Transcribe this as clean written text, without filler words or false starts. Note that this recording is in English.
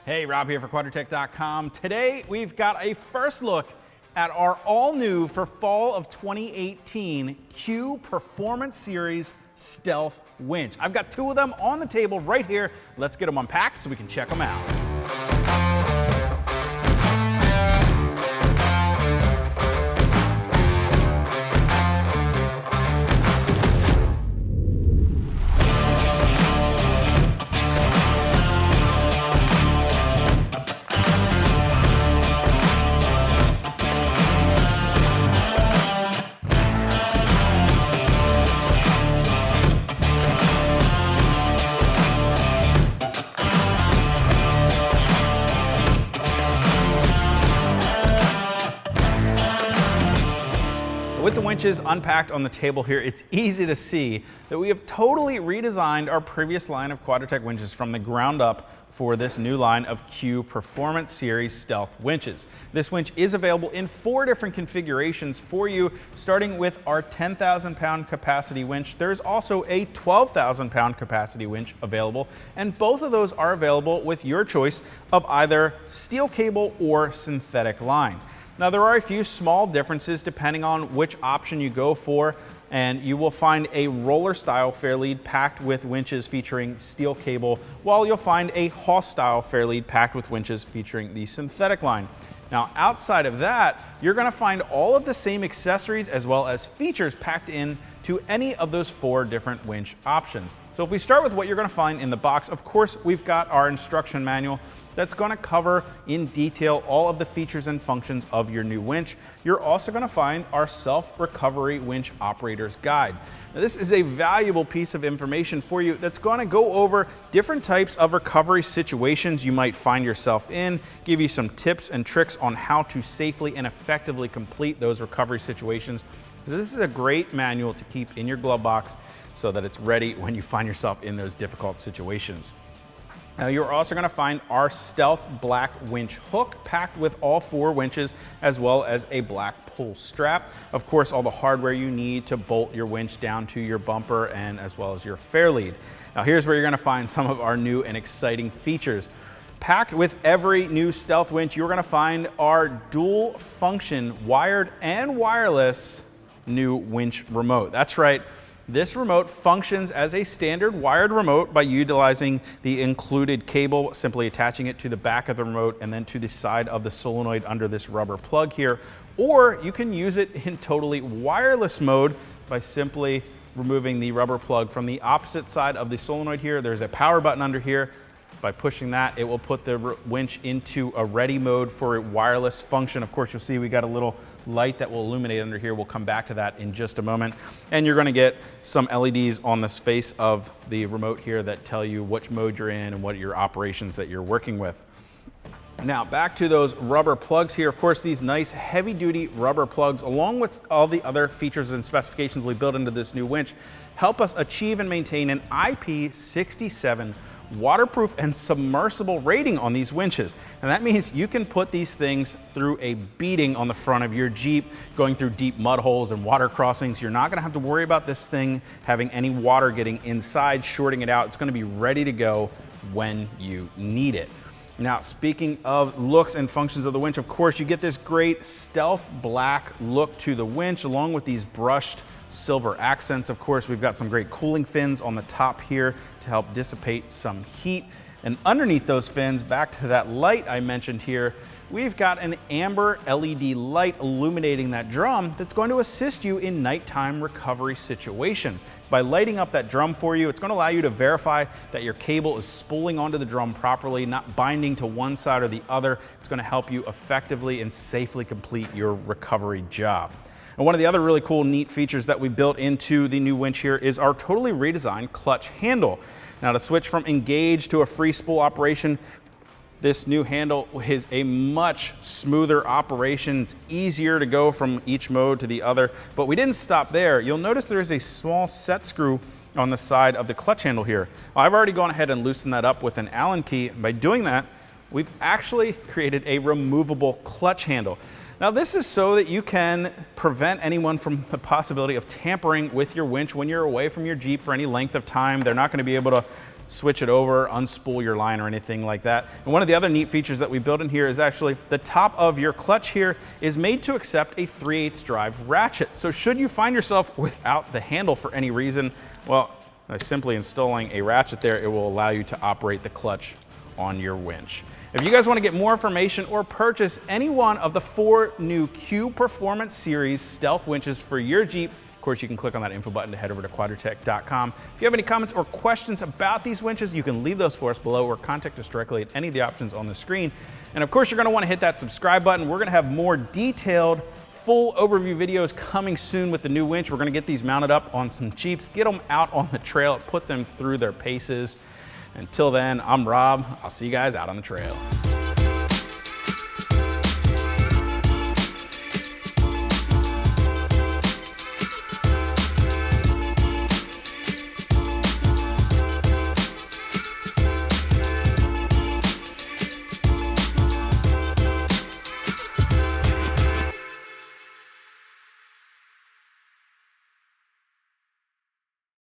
Hey, Rob here for Quadratec.com. Today we've got a first look at our all-new for fall of 2018 Q Performance Series Stealth Winch. I've got two of them on the table right here. Let's get them unpacked so we can check them out. With the winches unpacked on the table here, it's easy to see that we have totally redesigned our previous line of Quadratec winches from the ground up for this new line of Q Performance Series Stealth Winches. This winch is available in 4 different configurations for you, starting with our 10,000 pound capacity winch. There's also a 12,000 pound capacity winch available, and both of those are available with your choice of either steel cable or synthetic line. Now, there are a few small differences depending on which option you go for, and you will find a roller style fair lead packed with winches featuring steel cable, while you'll find a Hawse style fair lead packed with winches featuring the synthetic line. Now, outside of that, you're going to find all of the same accessories as well as features packed in to any of those 4 different winch options. So if we start with what you're going to find in the box, of course, we've got our instruction manual that's going to cover in detail all of the features and functions of your new winch. You're also going to find our self-recovery winch operator's guide. Now, this is a valuable piece of information for you that's going to go over different types of recovery situations you might find yourself in, give you some tips and tricks on how to safely and effectively complete those recovery situations. This is a great manual to keep in your glove box so that it's ready when you find yourself in those difficult situations. Now, you're also going to find our Stealth black winch hook packed with all 4 winches, as well as a black pull strap. Of course, all the hardware you need to bolt your winch down to your bumper and as well as your fair lead. Now, here's where you're going to find some of our new and exciting features. Packed with every new Stealth winch, you're going to find our dual function wired and wireless new winch remote. That's right. This remote functions as a standard wired remote by utilizing the included cable, simply attaching it to the back of the remote and then to the side of the solenoid under this rubber plug here. Or you can use it in totally wireless mode by simply removing the rubber plug from the opposite side of the solenoid here. There's a power button under here. By pushing that, it will put the winch into a ready mode for a wireless function. Of course, you'll see we got a little light that will illuminate under here. We'll come back to that in just a moment. And you're going to get some LEDs on the face of the remote here that tell you which mode you're in and what your operations that you're working with. Now, back to those rubber plugs here. Of course, these nice heavy-duty rubber plugs, along with all the other features and specifications we built into this new winch, help us achieve and maintain an IP67 waterproof and submersible rating on these winches. And that means you can put these things through a beating on the front of your Jeep, going through deep mud holes and water crossings. You're not going to have to worry about this thing having any water getting inside, shorting it out. It's going to be ready to go when you need it. Now, speaking of looks and functions of the winch, of course, you get this great stealth black look to the winch, along with these brushed silver accents. Of course, we've got some great cooling fins on the top here to help dissipate some heat. And underneath those fins, back to that light I mentioned here, we've got an amber LED light illuminating that drum that's going to assist you in nighttime recovery situations. By lighting up that drum for you, it's going to allow you to verify that your cable is spooling onto the drum properly, not binding to one side or the other. It's going to help you effectively and safely complete your recovery job. And one of the other really cool, neat features that we built into the new winch here is our totally redesigned clutch handle. Now, to switch from engage to a free spool operation, this new handle is a much smoother operation. It's easier to go from each mode to the other, but we didn't stop there. You'll notice there is a small set screw on the side of the clutch handle here. I've already gone ahead and loosened that up with an Allen key. By doing that, we've actually created a removable clutch handle. Now, this is so that you can prevent anyone from the possibility of tampering with your winch when you're away from your Jeep for any length of time. They're not going to be able to switch it over, unspool your line or anything like that. And one of the other neat features that we built in here is actually the top of your clutch here is made to accept a 3/8 drive ratchet. So should you find yourself without the handle for any reason, well, by simply installing a ratchet there, it will allow you to operate the clutch on your winch. If you guys want to get more information or purchase any one of the 4 new Q Performance Series Stealth Winches for your Jeep, of course, you can click on that info button to head over to quadratec.com. If you have any comments or questions about these winches, you can leave those for us below or contact us directly at any of the options on the screen. And of course, you're going to want to hit that subscribe button. We're going to have more detailed, full overview videos coming soon with the new winch. We're going to get these mounted up on some Jeeps, get them out on the trail, put them through their paces. Until then, I'm Rob. I'll see you guys out on the trail.